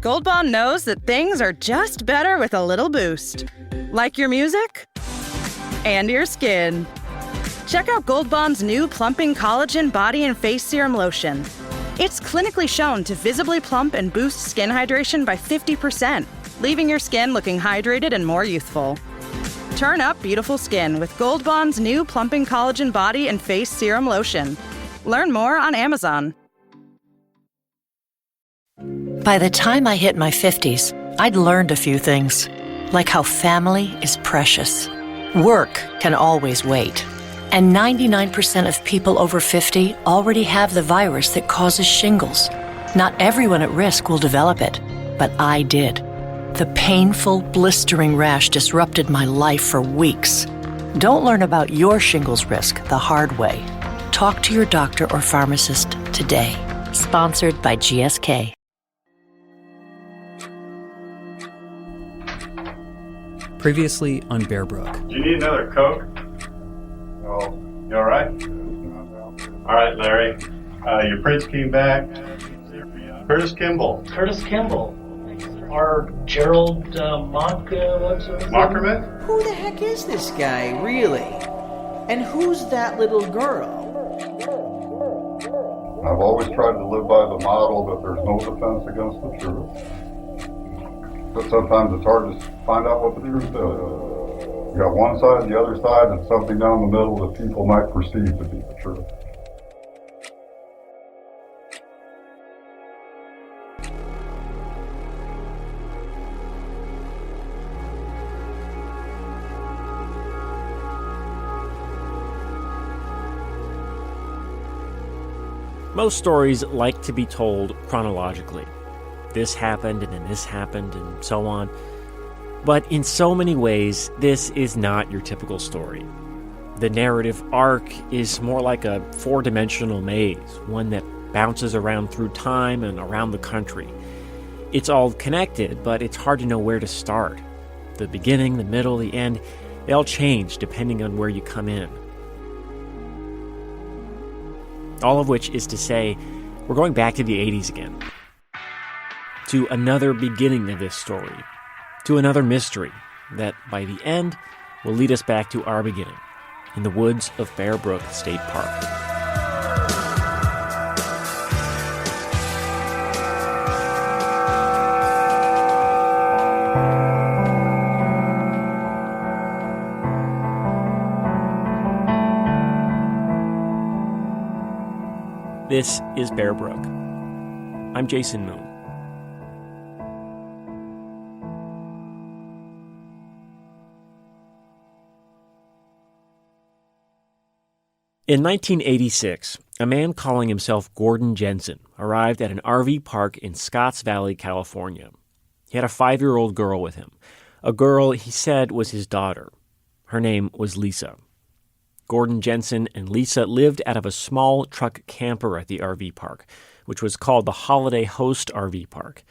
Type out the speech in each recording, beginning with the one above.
Gold Bond knows that things are just better with a little boost. Like your music? And your skin. Check out Gold Bond's new Plumping Collagen Body and Face Serum Lotion. It's clinically shown to visibly plump and boost skin hydration by 50%, leaving your skin looking hydrated and more youthful. Turn up beautiful skin with Gold Bond's new Plumping Collagen Body and Face Serum Lotion. Learn more on Amazon. By the time I hit my 50s, I'd learned a few things, like how family is precious. Work can always wait. And 99% of people over 50 already have the virus that causes shingles. Not everyone at risk will develop it, but I did. The painful, blistering rash disrupted my life for weeks. Don't learn about your shingles risk the hard way. Talk to your doctor or pharmacist today. Sponsored by GSK. Previously on Bear Brook. Do you need another Coke? Oh, you all right? All right, Larry. Your prints came back. Curtis Kimball. Curtis Kimball. Our Gerald Mockerman? Who the heck is this guy, really? And who's that little girl? I've always tried to live by the model that there's no defense against the truth. But sometimes it's hard to find out what the truth is. You got one side, the other side, and something down the middle that people might perceive to be the truth. Most stories like to be told chronologically. This happened, and then this happened, and so on. But in so many ways, this is not your typical story. The narrative arc is more like a four-dimensional maze, one that bounces around through time and around the country. It's all connected, but it's hard to know where to start. The beginning, the middle, the end, they all change depending on where you come in. All of which is to say, we're going back to the 80s again. To another beginning of this story. To another mystery that, by the end, will lead us back to our beginning, in the woods of Bear Brook State Park. This is Bear Brook. I'm Jason Moon. In 1986, a man calling himself Gordon Jensen arrived at an RV park in Scotts Valley, California. He had a 5-year-old girl with him, a girl he said was his daughter. Her name was Lisa. Gordon Jensen and Lisa lived out of a small truck camper at the RV park, which was called the Holiday Host RV Park.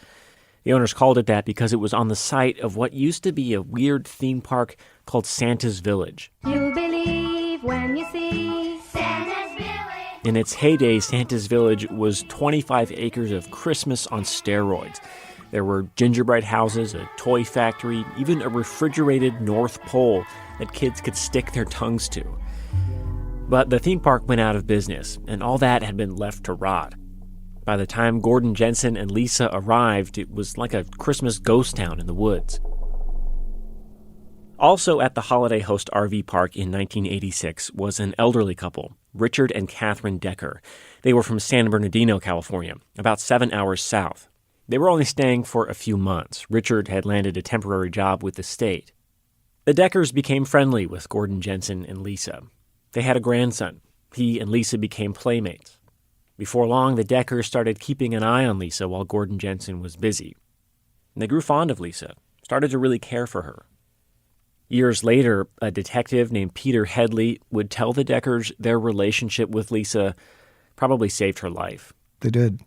The owners called it that because it was on the site of what used to be a weird theme park called Santa's Village. You'll believe when you see Santa's Village. In its heyday, Santa's Village was 25 acres of Christmas on steroids. There were gingerbread houses, a toy factory, even a refrigerated North Pole that kids could stick their tongues to. But the theme park went out of business, and all that had been left to rot. By the time Gordon Jensen and Lisa arrived, it was like a Christmas ghost town in the woods. Also at the Holiday Host RV Park in 1986 was an elderly couple, Richard and Catherine Decker. They were from San Bernardino, California, about 7 hours south. They were only staying for a few months. Richard had landed a temporary job with the state. The Deckers became friendly with Gordon Jensen and Lisa. They had a grandson. He and Lisa became playmates. Before long, the Deckers started keeping an eye on Lisa while Gordon Jensen was busy. And they grew fond of Lisa, started to really care for her. Years later, a detective named Peter Headley would tell the Deckers their relationship with Lisa probably saved her life. They did.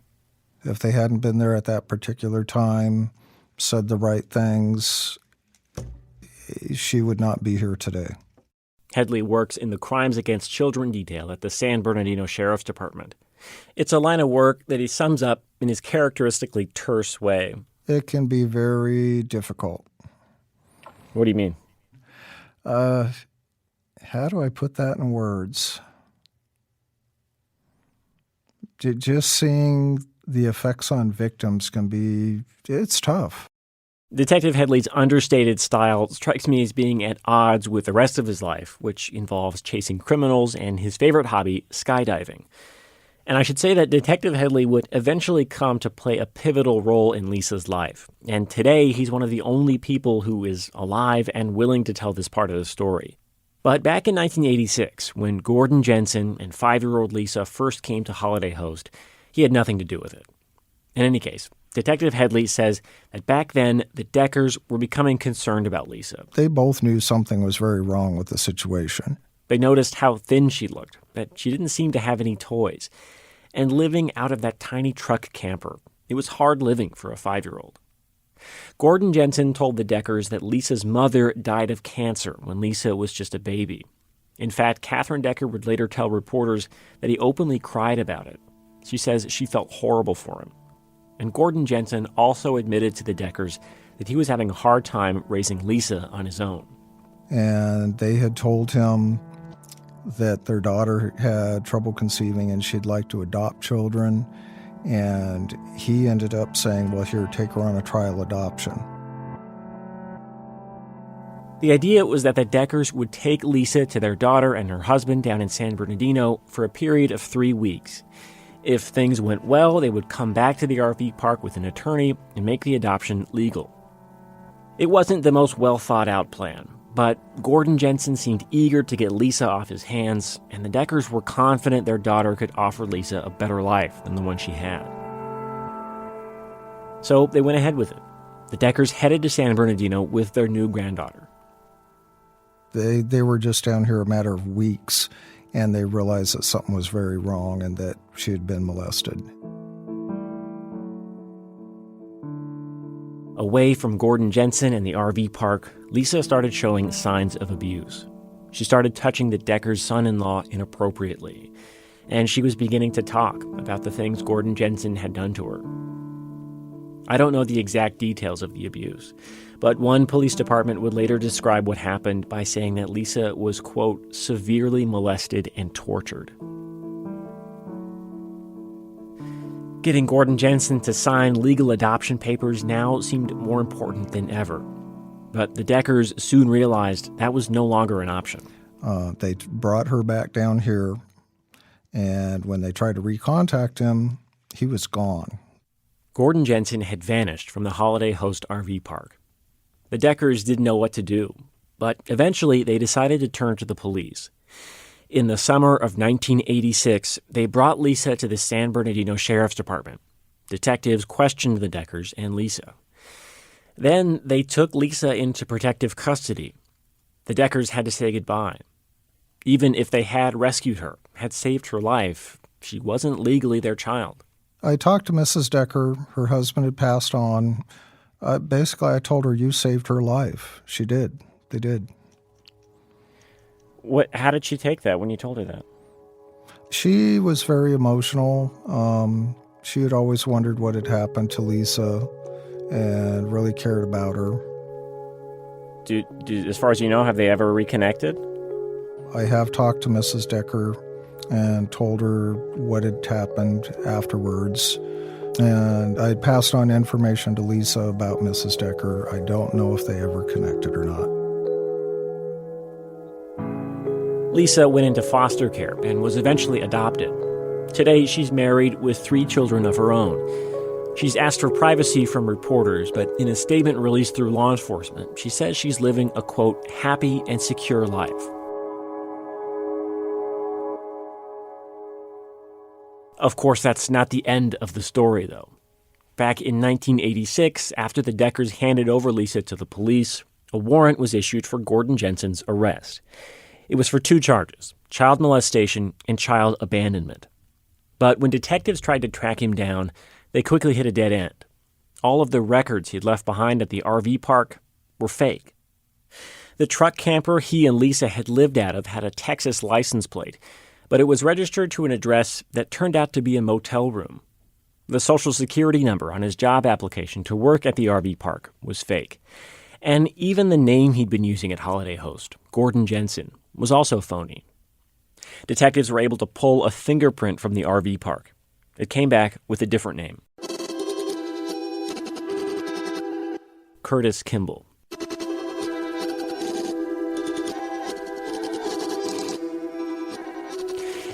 If they hadn't been there at that particular time, said the right things, she would not be here today. Headley works in the Crimes Against Children detail at the San Bernardino Sheriff's Department. It's a line of work that he sums up in his characteristically terse way. It can be very difficult. What do you mean? How do I put that in words? Just seeing the effects on victims it's tough. Detective Headley's understated style strikes me as being at odds with the rest of his life, which involves chasing criminals and his favorite hobby, skydiving. And I should say that Detective Headley would eventually come to play a pivotal role in Lisa's life. And today, he's one of the only people who is alive and willing to tell this part of the story. But back in 1986, when Gordon Jensen and 5-year-old Lisa first came to Holiday Host, he had nothing to do with it. In any case, Detective Headley says that back then, the Deckers were becoming concerned about Lisa. They both knew something was very wrong with the situation. They noticed how thin she looked, that she didn't seem to have any toys. And living out of that tiny truck camper, it was hard living for a 5-year-old. Gordon Jensen told the Deckers that Lisa's mother died of cancer when Lisa was just a baby. In fact, Catherine Decker would later tell reporters that he openly cried about it. She says she felt horrible for him. And Gordon Jensen also admitted to the Deckers that he was having a hard time raising Lisa on his own. And they had told him that their daughter had trouble conceiving and she'd like to adopt children. And he ended up saying, well, here, take her on a trial adoption. The idea was that the Deckers would take Lisa to their daughter and her husband down in San Bernardino for a period of 3 weeks. If things went well, they would come back to the RV park with an attorney and make the adoption legal. It wasn't the most well-thought-out plan, but Gordon Jensen seemed eager to get Lisa off his hands, and the Deckers were confident their daughter could offer Lisa a better life than the one she had. So they went ahead with it. The Deckers headed to San Bernardino with their new granddaughter. They were just down here a matter of weeks, and they realized that something was very wrong and that she had been molested. Away from Gordon Jensen and the RV park, Lisa started showing signs of abuse. She started touching the Deckers' son-in-law inappropriately, and she was beginning to talk about the things Gordon Jensen had done to her. I don't know the exact details of the abuse, but one police department would later describe what happened by saying that Lisa was, quote, severely molested and tortured. Getting Gordon Jensen to sign legal adoption papers now seemed more important than ever. But the Deckers soon realized that was no longer an option. They brought her back down here, and when they tried to recontact him, he was gone. Gordon Jensen had vanished from the Holiday Host RV park. The Deckers didn't know what to do, but eventually they decided to turn to the police. In the summer of 1986, they brought Lisa to the San Bernardino Sheriff's Department. Detectives questioned the Deckers and Lisa. Then they took Lisa into protective custody. The Deckers had to say goodbye. Even if they had rescued her, had saved her life, she wasn't legally their child. I talked to Mrs. Decker. Her husband had passed on. Basically, I told her, you saved her life. She did. They did. How did she take that when you told her that? She was very emotional. She had always wondered what had happened to Lisa and really cared about her. As far as you know, have they ever reconnected? I have talked to Mrs. Decker and told her what had happened afterwards. And I had passed on information to Lisa about Mrs. Decker. I don't know if they ever connected or not. Lisa went into foster care and was eventually adopted. Today, she's married with 3 children of her own. She's asked for privacy from reporters, but in a statement released through law enforcement, she says she's living a, quote, happy and secure life. Of course, that's not the end of the story, though. Back in 1986, after the Deckers handed over Lisa to the police, a warrant was issued for Gordon Jensen's arrest. It was for 2 charges, child molestation and child abandonment. But when detectives tried to track him down, they quickly hit a dead end. All of the records he'd left behind at the RV park were fake. The truck camper he and Lisa had lived out of had a Texas license plate, but it was registered to an address that turned out to be a motel room. The Social Security number on his job application to work at the RV park was fake. And even the name he'd been using at Holiday Host, Gordon Jensen, was also phony. Detectives were able to pull a fingerprint from the RV park. It came back with a different name. Curtis Kimball.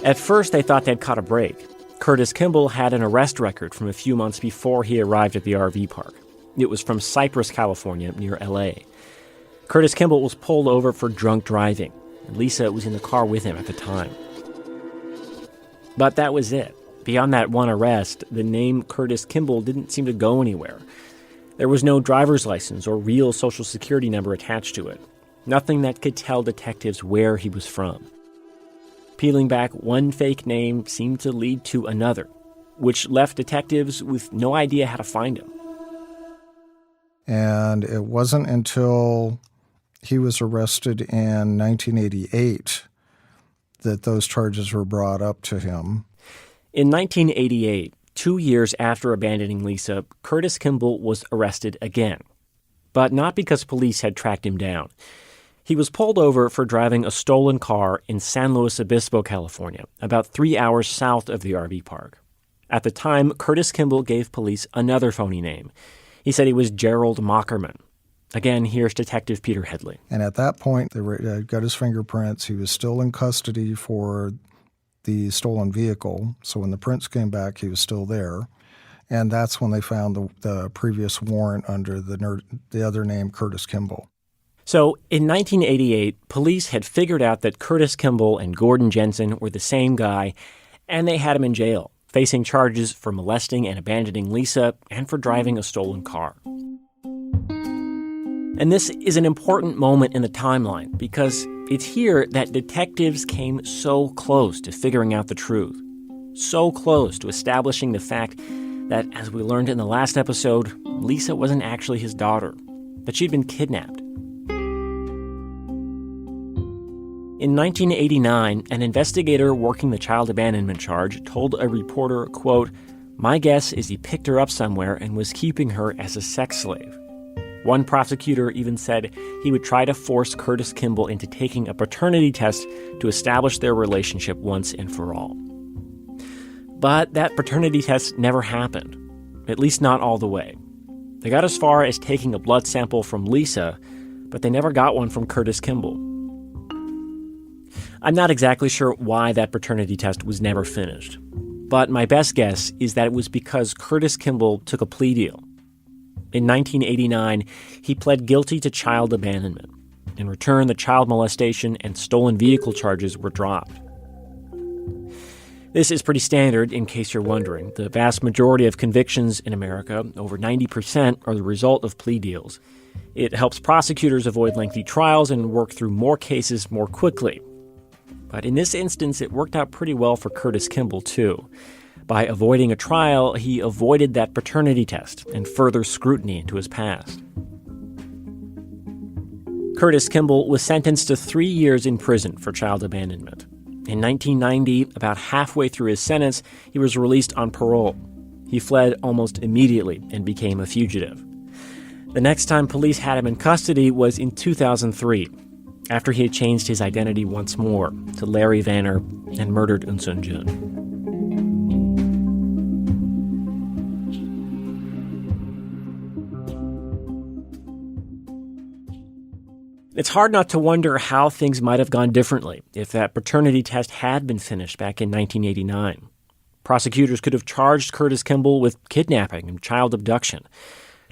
At first, they thought they'd caught a break. Curtis Kimball had an arrest record from a few months before he arrived at the RV park. It was from Cypress, California, near L.A. Curtis Kimball was pulled over for drunk driving, and Lisa was in the car with him at the time. But that was it. Beyond that one arrest, the name Curtis Kimball didn't seem to go anywhere. There was no driver's license or real Social Security number attached to it. Nothing that could tell detectives where he was from. Peeling back one fake name seemed to lead to another, which left detectives with no idea how to find him. And it wasn't until he was arrested in 1988 that those charges were brought up to him. In 1988, 2 years after abandoning Lisa, Curtis Kimball was arrested again. But not because police had tracked him down. He was pulled over for driving a stolen car in San Luis Obispo, California, about 3 hours south of the RV park. At the time, Curtis Kimball gave police another phony name. He said he was Gerald Mockerman. Again, here's Detective Peter Headley. And at that point, they got his fingerprints. He was still in custody for the stolen vehicle. So when the prints came back, he was still there. And that's when they found the previous warrant under the other name, Curtis Kimball. So in 1988, police had figured out that Curtis Kimball and Gordon Jensen were the same guy, and they had him in jail, facing charges for molesting and abandoning Lisa and for driving a stolen car. And this is an important moment in the timeline because it's here that detectives came so close to figuring out the truth, so close to establishing the fact that, as we learned in the last episode, Lisa wasn't actually his daughter, that she'd been kidnapped. In 1989, an investigator working the child abandonment charge told a reporter, quote, "My guess is he picked her up somewhere and was keeping her as a sex slave." One prosecutor even said he would try to force Curtis Kimball into taking a paternity test to establish their relationship once and for all. But that paternity test never happened, at least not all the way. They got as far as taking a blood sample from Lisa, but they never got one from Curtis Kimball. I'm not exactly sure why that paternity test was never finished, but my best guess is that it was because Curtis Kimball took a plea deal. In 1989, he pled guilty to child abandonment. In return, the child molestation and stolen vehicle charges were dropped. This is pretty standard, in case you're wondering. The vast majority of convictions in America, over 90%, are the result of plea deals. It helps prosecutors avoid lengthy trials and work through more cases more quickly. But in this instance, it worked out pretty well for Curtis Kimball, too. By avoiding a trial, he avoided that paternity test and further scrutiny into his past. Curtis Kimball was sentenced to 3 years in prison for child abandonment. In 1990, about halfway through his sentence, he was released on parole. He fled almost immediately and became a fugitive. The next time police had him in custody was in 2003, after he had changed his identity once more to Larry Vanner and murdered Eunsoon Jun. It's hard not to wonder how things might have gone differently if that paternity test had been finished back in 1989. Prosecutors could have charged Curtis Kimball with kidnapping and child abduction,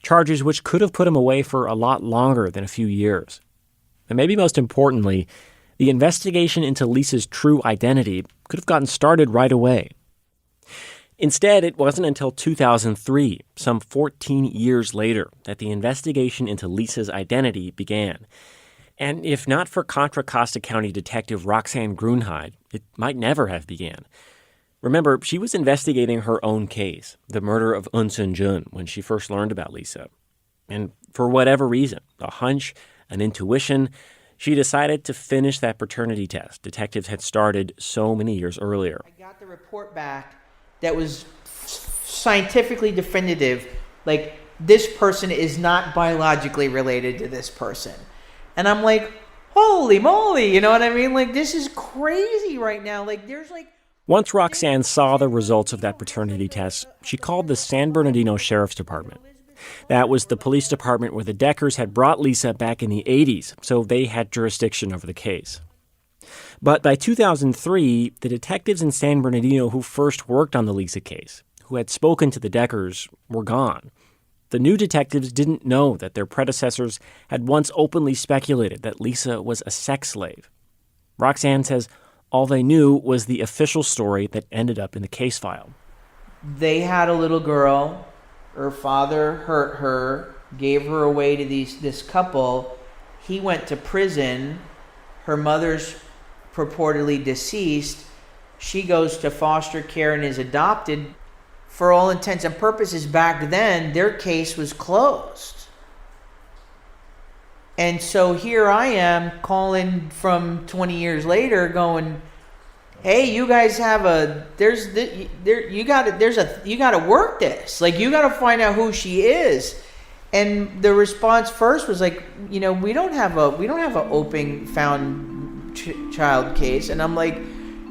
charges which could have put him away for a lot longer than a few years. And maybe most importantly, the investigation into Lisa's true identity could have gotten started right away. Instead, it wasn't until 2003, some 14 years later, that the investigation into Lisa's identity began. And if not for Contra Costa County Detective Roxanne Grunheid, it might never have began. Remember, she was investigating her own case, the murder of Eunsoon Jun, when she first learned about Lisa. And for whatever reason, a hunch, an intuition, she decided to finish that paternity test detectives had started so many years earlier. I got the report back that was scientifically definitive, like, this person is not biologically related to this person. And I'm like, holy moly, you know what I mean? Like, this is crazy right now. Like, there's like... Once Roxanne saw the results of that paternity test, she called the San Bernardino Sheriff's Department. That was the police department where the Deckers had brought Lisa back in the 80s, so they had jurisdiction over the case. But by 2003, the detectives in San Bernardino who first worked on the Lisa case, who had spoken to the Deckers, were gone. The new detectives didn't know that their predecessors had once openly speculated that Lisa was a sex slave. Roxanne says all they knew was the official story that ended up in the case file. They had a little girl. Her father hurt her, gave her away to this couple. He went to prison. Her mother's purportedly deceased. She goes to foster care and is adopted. For all intents and purposes, back then, their case was closed. And so here I am calling from 20 years later going, hey, you guys have you got to work this. Like, you got to find out who she is. And the response first was like, we don't have a open found child case. And I'm like,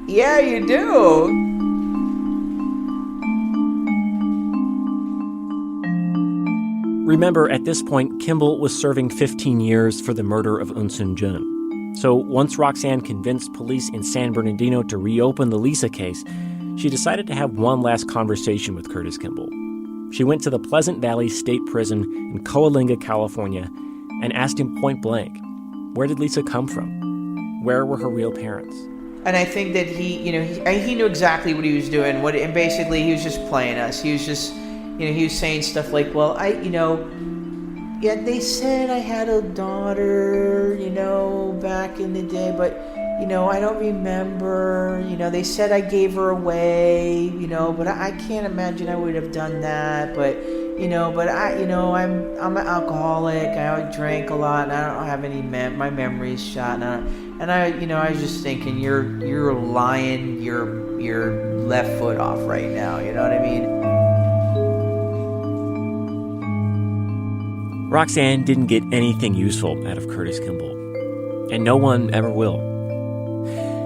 yeah, you do. Remember, at this point, Kimball was serving 15 years for the murder of Eunsoon Jun. So once Roxanne convinced police in San Bernardino to reopen the Lisa case, she decided to have one last conversation with Curtis Kimball. She went to the Pleasant Valley State Prison in Coalinga, California, and asked him point blank, where did Lisa come from? Where were her real parents? And I think that he knew exactly what he was doing. And basically, he was just playing us. He was just... he was saying stuff like, well, they said I had a daughter, back in the day, but, I don't remember. They said I gave her away, but I can't imagine I would have done that. But, I'm an alcoholic. I drank a lot, and I don't have any my memory's shot. And I was just thinking, you're lying your left foot off right now. You know what I mean? Roxanne didn't get anything useful out of Curtis Kimball, and no one ever will.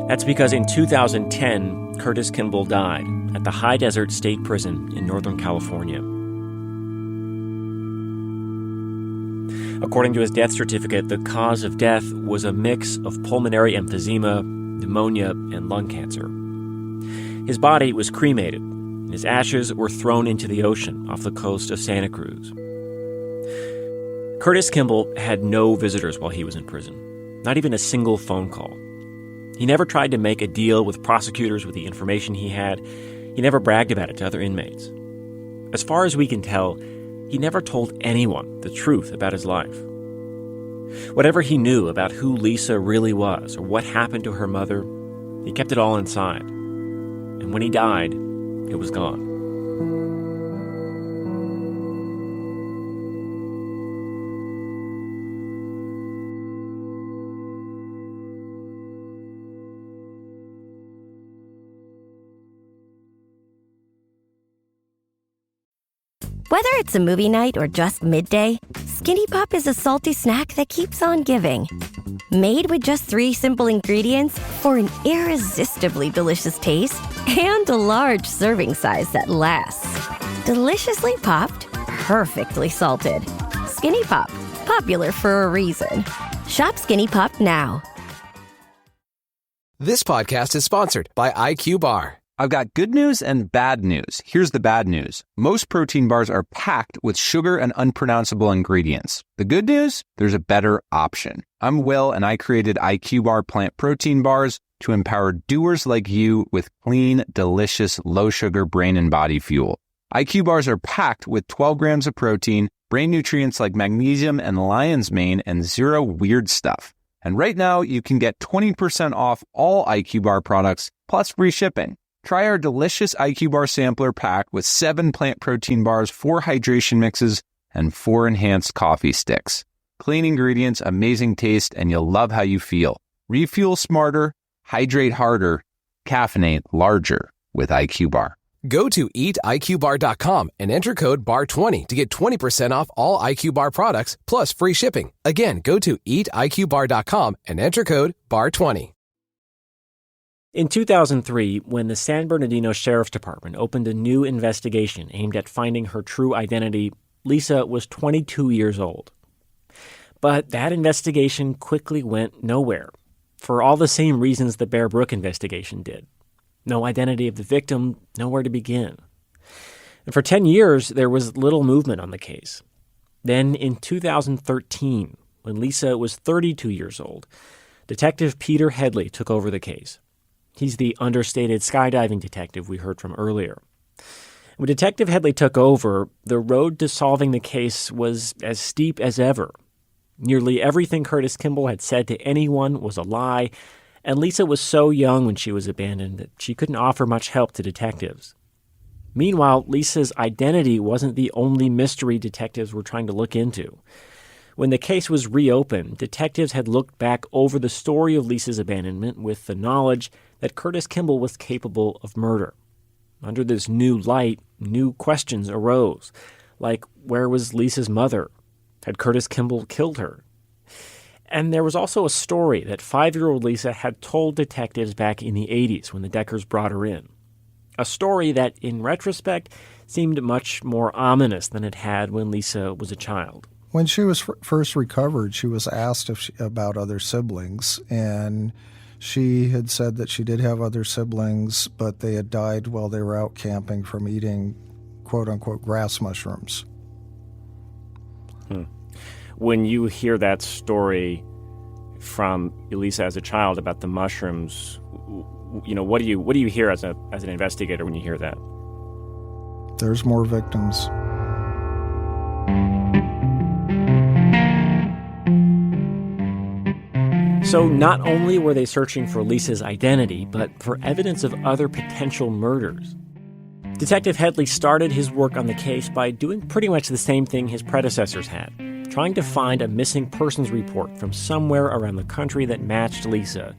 That's because in 2010, Curtis Kimball died at the High Desert State Prison in Northern California. According to his death certificate, the cause of death was a mix of pulmonary emphysema, pneumonia, and lung cancer. His body was cremated, and his ashes were thrown into the ocean off the coast of Santa Cruz. Curtis Kimball had no visitors while he was in prison, not even a single phone call. He never tried to make a deal with prosecutors with the information he had. He never bragged about it to other inmates. As far as we can tell, he never told anyone the truth about his life. Whatever he knew about who Lisa really was or what happened to her mother, he kept it all inside. And when he died, it was gone. Whether it's a movie night or just midday, Skinny Pop is a salty snack that keeps on giving. Made with just 3 simple ingredients for an irresistibly delicious taste and a large serving size that lasts. Deliciously popped, perfectly salted. Skinny Pop, popular for a reason. Shop Skinny Pop now. This podcast is sponsored by IQ Bar. I've got good news and bad news. Here's the bad news. Most protein bars are packed with sugar and unpronounceable ingredients. The good news? There's a better option. I'm Will, and I created IQ Bar plant protein bars to empower doers like you with clean, delicious, low-sugar brain and body fuel. IQ Bars are packed with 12 grams of protein, brain nutrients like magnesium and lion's mane, and 0 weird stuff. And right now, you can get 20% off all IQ Bar products, plus free shipping. Try our delicious IQ Bar sampler pack with 7 plant protein bars, 4 hydration mixes, and 4 enhanced coffee sticks. Clean ingredients, amazing taste, and you'll love how you feel. Refuel smarter, hydrate harder, caffeinate larger with IQ Bar. Go to eatiqbar.com and enter code BAR20 to get 20% off all IQ Bar products plus free shipping. Again, go to eatiqbar.com and enter code BAR20. In 2003, when the San Bernardino Sheriff's Department opened a new investigation aimed at finding her true identity, Lisa was 22 years old. But that investigation quickly went nowhere, for all the same reasons the Bear Brook investigation did. No identity of the victim, nowhere to begin. And for 10 years, there was little movement on the case. Then in 2013, when Lisa was 32 years old, Detective Peter Headley took over the case. He's the understated skydiving detective we heard from earlier. When Detective Headley took over, the road to solving the case was as steep as ever. Nearly everything Curtis Kimball had said to anyone was a lie, and Lisa was so young when she was abandoned that she couldn't offer much help to detectives. Meanwhile, Lisa's identity wasn't the only mystery detectives were trying to look into. When the case was reopened, detectives had looked back over the story of Lisa's abandonment with the knowledge that Curtis Kimball was capable of murder. Under this new light, new questions arose, like where was Lisa's mother? Had Curtis Kimball killed her? And there was also a story that 5-year-old Lisa had told detectives back in the 80s when the Deckers brought her in. A story that, in retrospect, seemed much more ominous than it had when Lisa was a child. When she was first recovered, she was asked about other siblings, and she had said that she did have other siblings, but they had died while they were out camping from eating quote-unquote grass mushrooms. When you hear that story from Elisa as a child about the mushrooms, what do you hear as an investigator when you hear that? There's more victims. So not only were they searching for Lisa's identity, but for evidence of other potential murders. Detective Headley started his work on the case by doing pretty much the same thing his predecessors had, trying to find a missing persons report from somewhere around the country that matched Lisa.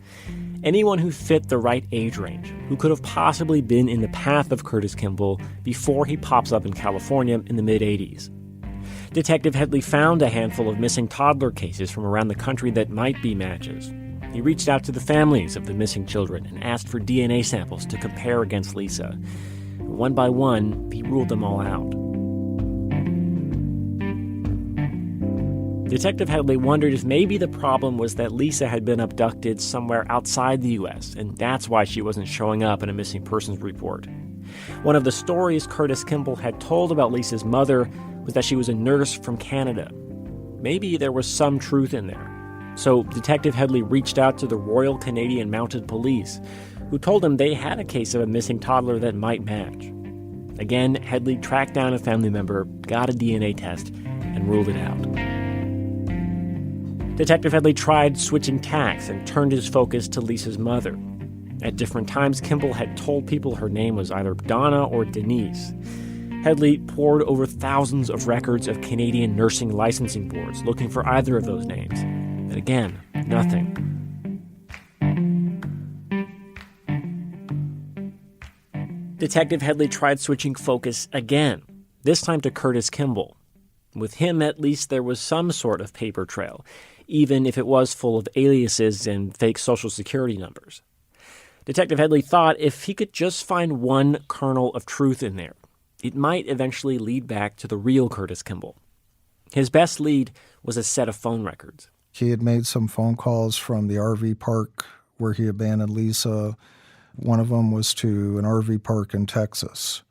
Anyone who fit the right age range, who could have possibly been in the path of Curtis Kimball before he pops up in California in the mid-'80s. Detective Headley found a handful of missing toddler cases from around the country that might be matches. He reached out to the families of the missing children and asked for DNA samples to compare against Lisa. One by one, he ruled them all out. Detective Headley wondered if maybe the problem was that Lisa had been abducted somewhere outside the U.S., and that's why she wasn't showing up in a missing persons report. One of the stories Curtis Kimball had told about Lisa's mother was that she was a nurse from Canada. Maybe there was some truth in there. So Detective Headley reached out to the Royal Canadian Mounted Police, who told him they had a case of a missing toddler that might match. Again, Headley tracked down a family member, got a DNA test, and ruled it out. Detective Headley tried switching tacks and turned his focus to Lisa's mother. At different times, Kimball had told people her name was either Donna or Denise. Headley pored over thousands of records of Canadian nursing licensing boards looking for either of those names. But again, nothing. Detective Headley tried switching focus again, this time to Curtis Kimball. With him, at least, there was some sort of paper trail, even if it was full of aliases and fake Social Security numbers. Detective Headley thought if he could just find one kernel of truth in there, it might eventually lead back to the real Curtis Kimball. His best lead was a set of phone records. He had made some phone calls from the RV park where he abandoned Lisa. One of them was to an RV park in Texas.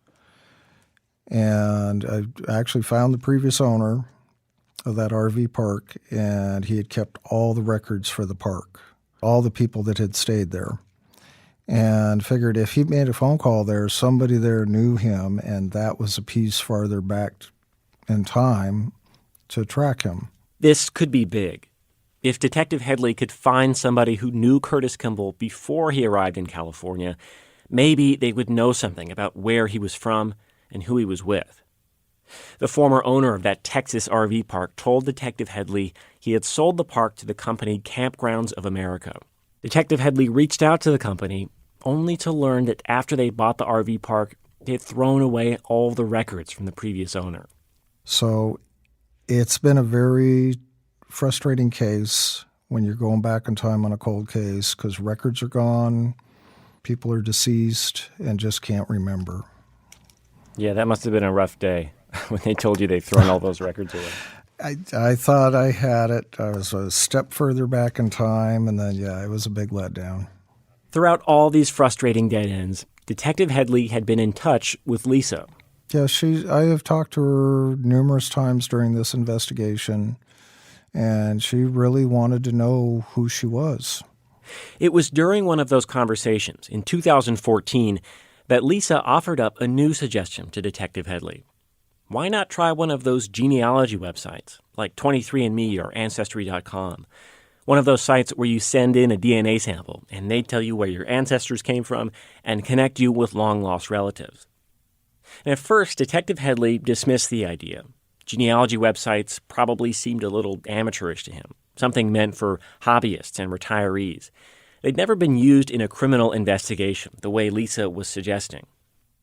And I actually found the previous owner of that RV park, and he had kept all the records for the park, all the people that had stayed there. And figured if he made a phone call there, somebody there knew him, and that was a piece farther back in time to track him. This could be big. If Detective Headley could find somebody who knew Curtis Kimball before he arrived in California, maybe they would know something about where he was from and who he was with. The former owner of that Texas RV park told Detective Headley he had sold the park to the company Campgrounds of America. Detective Headley reached out to the company only to learn that after they bought the RV park, they had thrown away all the records from the previous owner. So it's been a very frustrating case when you're going back in time on a cold case because records are gone, people are deceased, and just can't remember. Yeah, that must have been a rough day when they told you they'd thrown all those records away. I thought I had it. I was a step further back in time, and then, it was a big letdown. Throughout all these frustrating dead ends, Detective Headley had been in touch with Lisa. Yeah, I have talked to her numerous times during this investigation, and she really wanted to know who she was. It was during one of those conversations in 2014 that Lisa offered up a new suggestion to Detective Headley. Why not try one of those genealogy websites, like 23andMe or Ancestry.com? One of those sites where you send in a DNA sample and they tell you where your ancestors came from and connect you with long-lost relatives. And at first, Detective Headley dismissed the idea. Genealogy websites probably seemed a little amateurish to him, something meant for hobbyists and retirees. They'd never been used in a criminal investigation, the way Lisa was suggesting.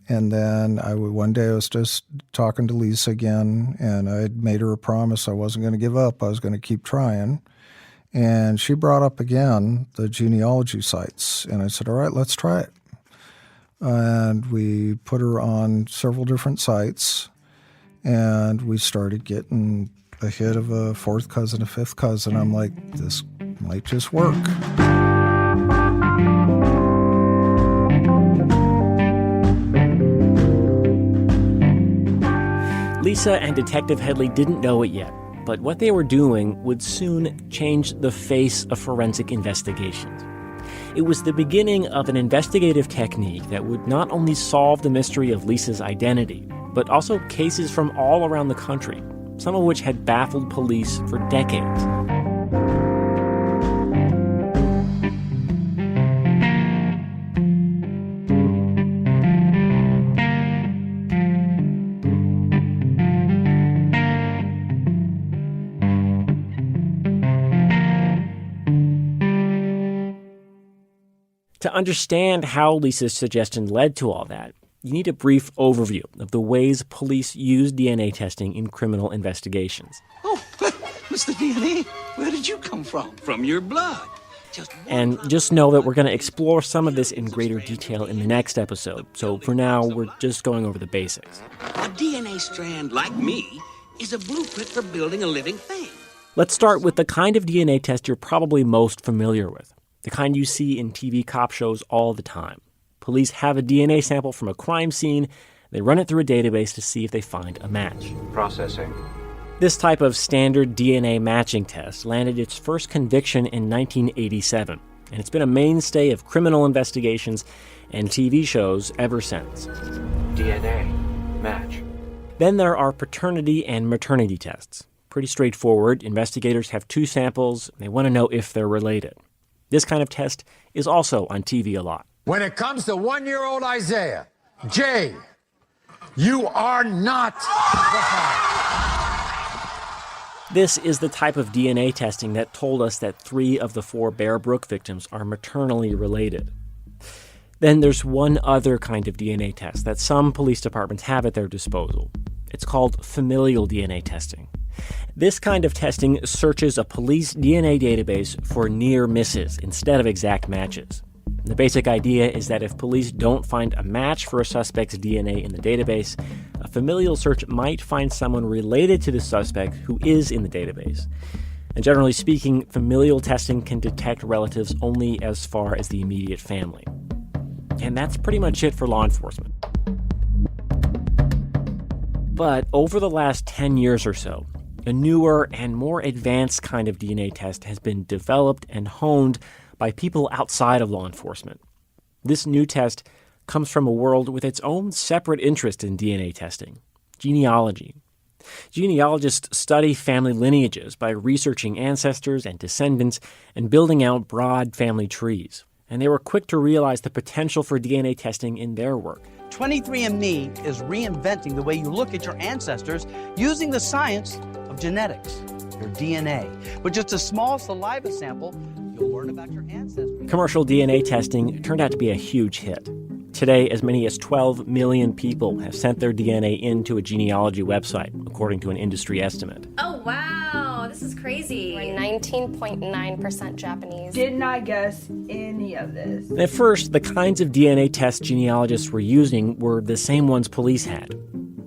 And then one day I was just talking to Lisa again, and I had made her a promise I wasn't going to give up. I was going to keep trying. And she brought up again the genealogy sites. And I said, all right, let's try it. And we put her on several different sites, and we started getting a hit of a fourth cousin, a fifth cousin. I'm like, this might just work. Lisa and Detective Headley didn't know it yet, but what they were doing would soon change the face of forensic investigations. It was the beginning of an investigative technique that would not only solve the mystery of Lisa's identity, but also cases from all around the country, some of which had baffled police for decades. To understand how Lisa's suggestion led to all that, you need a brief overview of the ways police use DNA testing in criminal investigations. Oh, Mr. DNA, where did you come from? From your blood. Just know that we're going to explore some of this in greater detail in the next episode. So for now, we're just going over the basics. A DNA strand, like me, is a blueprint for building a living thing. Let's start with the kind of DNA test you're probably most familiar with. The kind you see in TV cop shows all the time. Police have a DNA sample from a crime scene. They run it through a database to see if they find a match. Processing. This type of standard DNA matching test landed its first conviction in 1987, and it's been a mainstay of criminal investigations and TV shows ever since. DNA. Match. Then there are paternity and maternity tests. Pretty straightforward. Investigators have two samples. They want to know if they're related. This kind of test is also on TV a lot. When it comes to one-year-old Isaiah, Jay, you are not the father. This is the type of DNA testing that told us that 3 of the 4 Bear Brook victims are maternally related. Then there's one other kind of DNA test that some police departments have at their disposal. It's called familial DNA testing. This kind of testing searches a police DNA database for near misses instead of exact matches. The basic idea is that if police don't find a match for a suspect's DNA in the database, a familial search might find someone related to the suspect who is in the database. And generally speaking, familial testing can detect relatives only as far as the immediate family. And that's pretty much it for law enforcement. But over the last 10 years or so, a newer and more advanced kind of DNA test has been developed and honed by people outside of law enforcement. This new test comes from a world with its own separate interest in DNA testing: genealogy. Genealogists study family lineages by researching ancestors and descendants and building out broad family trees. And they were quick to realize the potential for DNA testing in their work. 23andMe is reinventing the way you look at your ancestors using the science of genetics, your DNA. With just a small saliva sample, you'll learn about your ancestry. Commercial DNA testing turned out to be a huge hit. Today, as many as 12 million people have sent their DNA into a genealogy website, according to an industry estimate. Oh, wow. This is crazy. We're 19.9% Japanese. Did not guess any of this. And at first, the kinds of DNA tests genealogists were using were the same ones police had.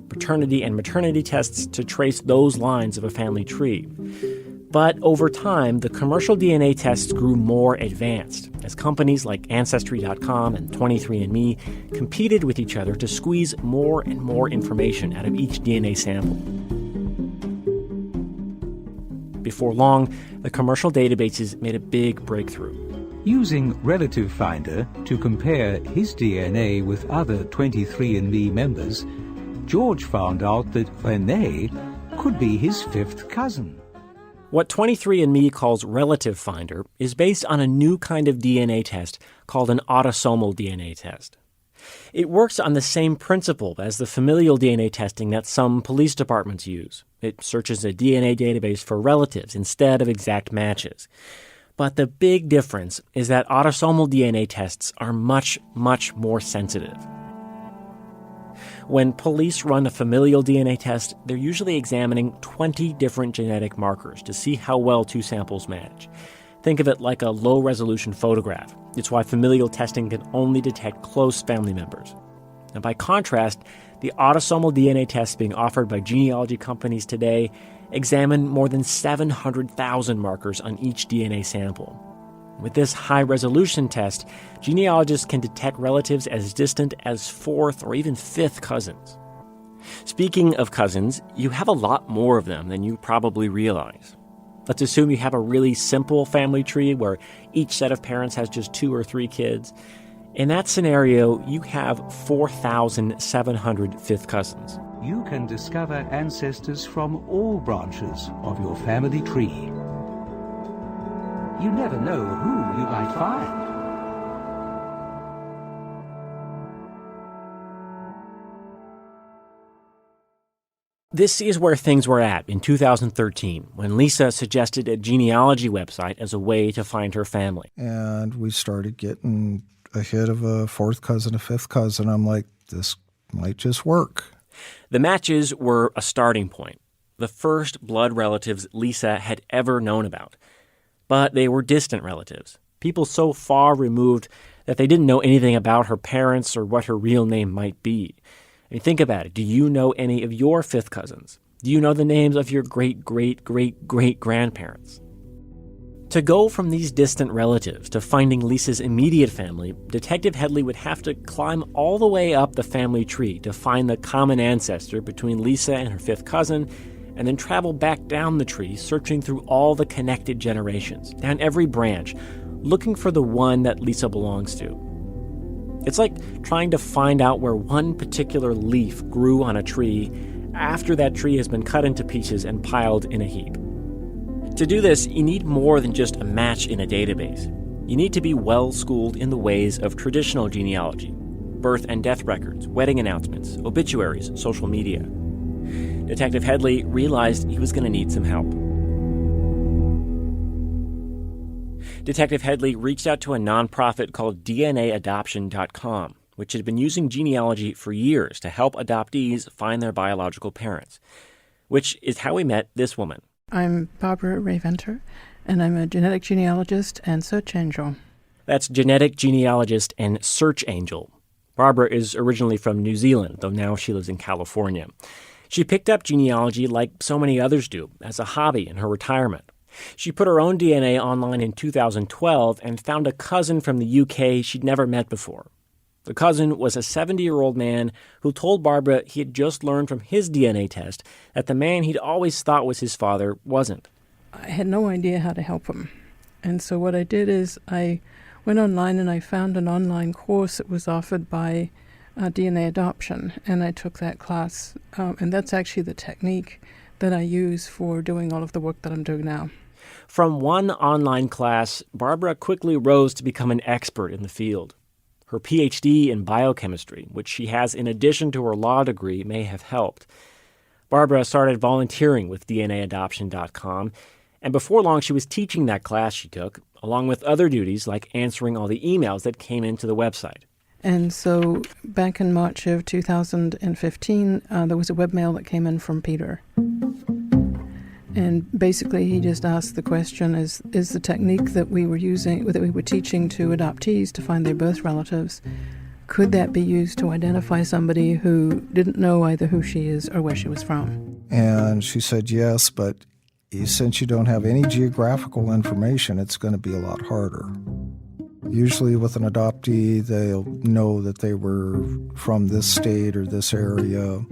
Paternity and maternity tests to trace those lines of a family tree. But over time, the commercial DNA tests grew more advanced as companies like Ancestry.com and 23andMe competed with each other to squeeze more and more information out of each DNA sample. Before long, the commercial databases made a big breakthrough. Using Relative Finder to compare his DNA with other 23andMe members, George found out that René could be his fifth cousin. What 23andMe calls Relative Finder is based on a new kind of DNA test called an autosomal DNA test. It works on the same principle as the familial DNA testing that some police departments use. It searches a DNA database for relatives instead of exact matches. But the big difference is that autosomal DNA tests are much, much more sensitive. When police run a familial DNA test, they're usually examining 20 different genetic markers to see how well two samples match. Think of it like a low-resolution photograph. It's why familial testing can only detect close family members. And by contrast, the autosomal DNA tests being offered by genealogy companies today examine more than 700,000 markers on each DNA sample. With this high-resolution test, genealogists can detect relatives as distant as fourth or even fifth cousins. Speaking of cousins, you have a lot more of them than you probably realize. Let's assume you have a really simple family tree where each set of parents has just 2 or 3 kids. In that scenario, you have 4,700 fifth cousins. You can discover ancestors from all branches of your family tree. You never know who you might find. This is where things were at in 2013 when Lisa suggested a genealogy website as a way to find her family. And we started getting a hit of a fourth cousin, a fifth cousin. I'm like, this might just work. The matches were a starting point, the first blood relatives Lisa had ever known about. But they were distant relatives, people so far removed that they didn't know anything about her parents or what her real name might be. I mean, think about it. Do you know any of your fifth cousins? Do you know the names of your great-great-great-great-grandparents? To go from these distant relatives to finding Lisa's immediate family, Detective Headley would have to climb all the way up the family tree to find the common ancestor between Lisa and her fifth cousin, and then travel back down the tree, searching through all the connected generations, down every branch, looking for the one that Lisa belongs to. It's like trying to find out where one particular leaf grew on a tree after that tree has been cut into pieces and piled in a heap. To do this, you need more than just a match in a database. You need to be well-schooled in the ways of traditional genealogy, birth and death records, wedding announcements, obituaries, social media. Detective Headley realized he was going to need some help. Detective Headley reached out to a nonprofit called DNAadoption.com, which had been using genealogy for years to help adoptees find their biological parents, which is how we met this woman. I'm Barbara Ray-Venter, and I'm a genetic genealogist and search angel. That's genetic genealogist and search angel. Barbara is originally from New Zealand, though now she lives in California. She picked up genealogy like so many others do, as a hobby in her retirement. She put her own DNA online in 2012 and found a cousin from the UK she'd never met before. The cousin was a 70-year-old man who told Barbara he had just learned from his DNA test that the man he'd always thought was his father wasn't. I had no idea how to help him. And so what I did is I went online and I found an online course that was offered by DNA Adoption, and I took that class. And that's actually the technique that I use for doing all of the work that I'm doing now. From one online class, Barbara quickly rose to become an expert in the field. Her PhD in biochemistry, which she has in addition to her law degree, may have helped. Barbara started volunteering with DNAadoption.com, and before long she was teaching that class she took, along with other duties like answering all the emails that came into the website. And so back in March of 2015, there was a webmail that came in from Peter. And basically he just asked the question, is the technique that we were teaching to adoptees to find their birth relatives, could that be used to identify somebody who didn't know either who she is or where she was from? And she said yes, but since you don't have any geographical information, it's going to be a lot harder. Usually with an adoptee, they'll know that they were from this state or this area,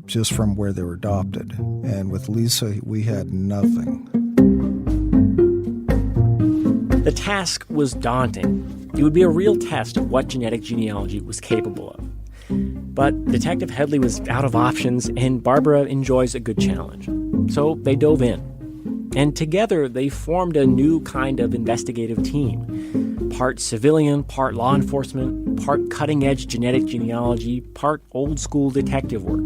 just from where they were adopted. And with Lisa, we had nothing. The task was daunting. It would be a real test of what genetic genealogy was capable of. But Detective Headley was out of options, and Barbara enjoys a good challenge. So they dove in. And together, they formed a new kind of investigative team. Part civilian, part law enforcement, part cutting-edge genetic genealogy, part old-school detective work.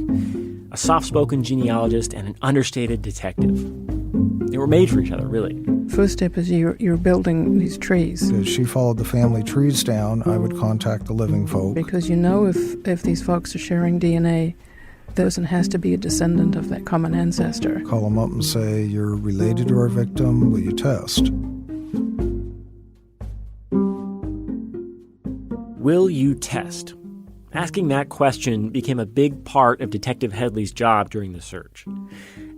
A soft-spoken genealogist and an understated detective. They were made for each other, really. First step is you're building these trees. As she followed the family trees down, I would contact the living folk. Because you know if these folks are sharing DNA, there has to be a descendant of that common ancestor. Call them up and say, you're related to our victim, will you test? Will you test? Asking that question became a big part of Detective Headley's job during the search.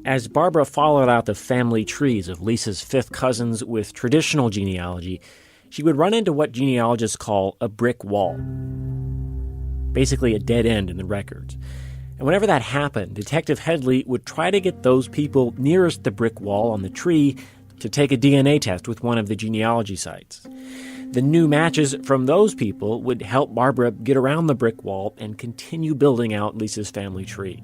As Barbara followed out the family trees of Lisa's fifth cousins with traditional genealogy, she would run into what genealogists call a brick wall. Basically a dead end in the records. And whenever that happened, Detective Headley would try to get those people nearest the brick wall on the tree to take a DNA test with one of the genealogy sites. The new matches from those people would help Barbara get around the brick wall and continue building out Lisa's family tree.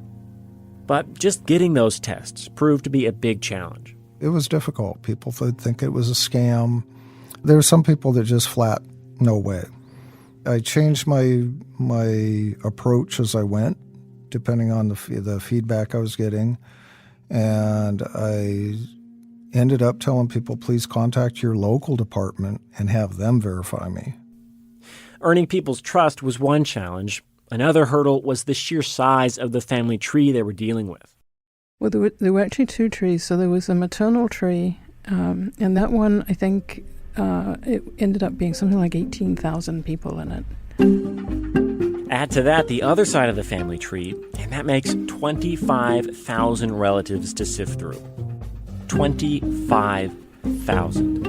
But just getting those tests proved to be a big challenge. It was difficult. People would think it was a scam. There were some people that just flat, no way. I changed my approach as I went, depending on the feedback I was getting. And I ended up telling people, please contact your local department and have them verify me. Earning people's trust was one challenge. Another hurdle was the sheer size of the family tree they were dealing with. Well, there were actually two trees. So there was a maternal tree, and that one, I think, it ended up being something like 18,000 people in it. Add to that the other side of the family tree, and that makes 25,000 relatives to sift through. 25,000.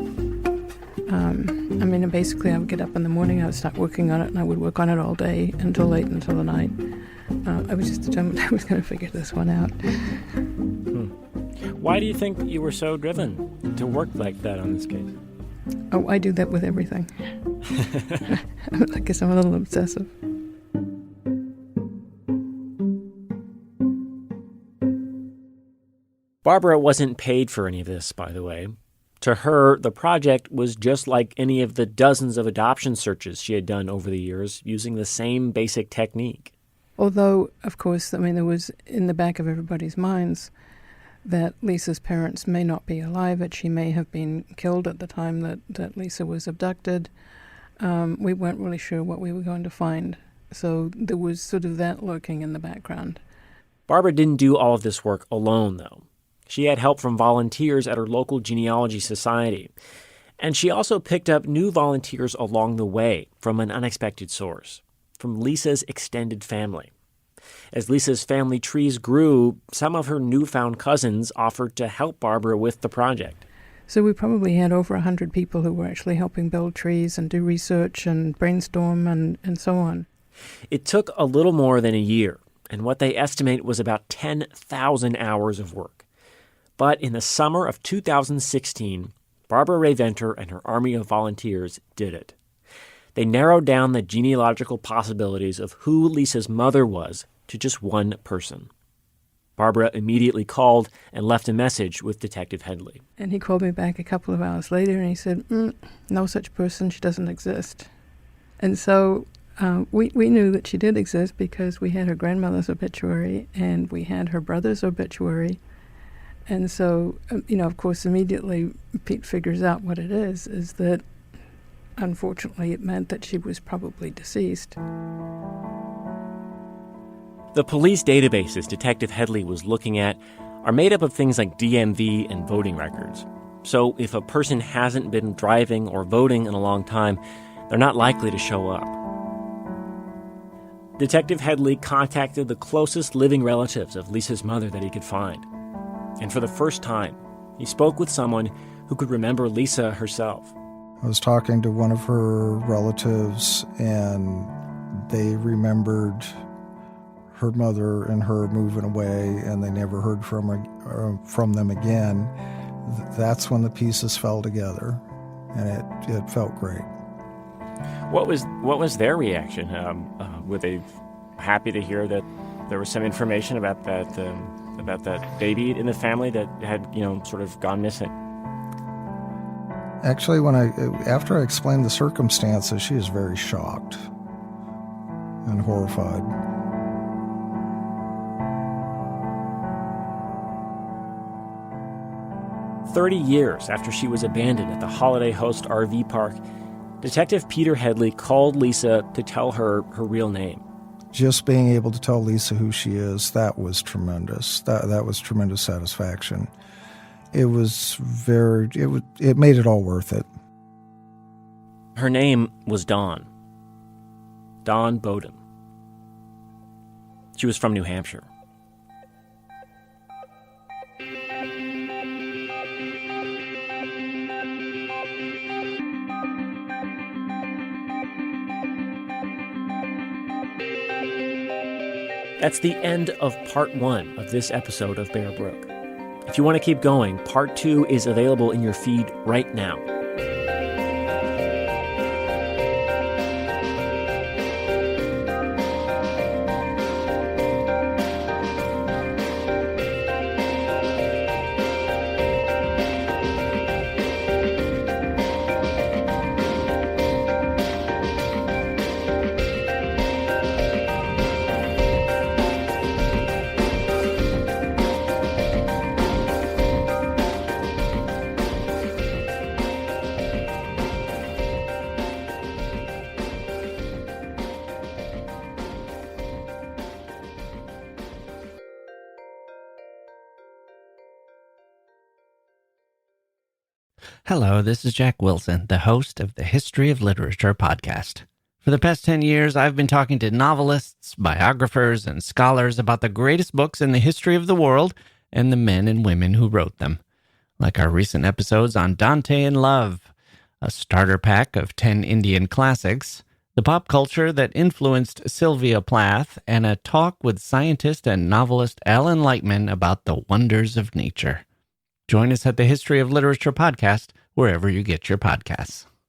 Basically I would get up in the morning, I would start working on it, and I would work on it all day until late into the night. I was just determined I was going to figure this one out. Why do you think you were so driven to work like that on this case? Oh, I do that with everything. I guess I'm a little obsessive. Barbara wasn't paid for any of this, by the way. To her, the project was just like any of the dozens of adoption searches she had done over the years, using the same basic technique. Although, of course, there was in the back of everybody's minds that Lisa's parents may not be alive, that she may have been killed at the time that Lisa was abducted. We weren't really sure what we were going to find. So there was sort of that lurking in the background. Barbara didn't do all of this work alone, though. She had help from volunteers at her local genealogy society. And she also picked up new volunteers along the way from an unexpected source, from Lisa's extended family. As Lisa's family trees grew, some of her newfound cousins offered to help Barbara with the project. So we probably had over 100 people who were actually helping build trees and do research and brainstorm and so on. It took a little more than a year, and what they estimate was about 10,000 hours of work. But in the summer of 2016, Barbara Ray Venter and her army of volunteers did it. They narrowed down the genealogical possibilities of who Lisa's mother was to just one person. Barbara immediately called and left a message with Detective Headley. And he called me back a couple of hours later and he said, no such person, she doesn't exist. And so we knew that she did exist because we had her grandmother's obituary and we had her brother's obituary. And so, of course, immediately Pete figures out what it is that unfortunately, it meant that she was probably deceased. The police databases Detective Headley was looking at are made up of things like DMV and voting records. So if a person hasn't been driving or voting in a long time, they're not likely to show up. Detective Headley contacted the closest living relatives of Lisa's mother that he could find. And for the first time, he spoke with someone who could remember Lisa herself. I was talking to one of her relatives, and they remembered her mother and her moving away, and they never heard from them again. That's when the pieces fell together, and it felt great. What was their reaction? Were they happy to hear that there was some information about that baby in the family that had sort of gone missing? Actually, after I explained the circumstances, she was very shocked and horrified. "30 years after she was abandoned at the Holiday Host RV park, Detective Peter Headley called Lisa to tell her her real name. Just being able to tell Lisa who she is, that was tremendous. That was tremendous satisfaction. It made it all worth it. Her name was Dawn. Dawn Bowden. She was from New Hampshire. That's the end of part 1 of this episode of Bear Brook. If you want to keep going, part 2 is available in your feed right now. Hello, this is Jack Wilson, the host of the History of Literature podcast. For the past 10 years, I've been talking to novelists, biographers, and scholars about the greatest books in the history of the world and the men and women who wrote them. Like our recent episodes on Dante and Love, a starter pack of 10 Indian classics, the pop culture that influenced Sylvia Plath, and a talk with scientist and novelist Alan Lightman about the wonders of nature. Join us at the History of Literature podcast, wherever you get your podcasts.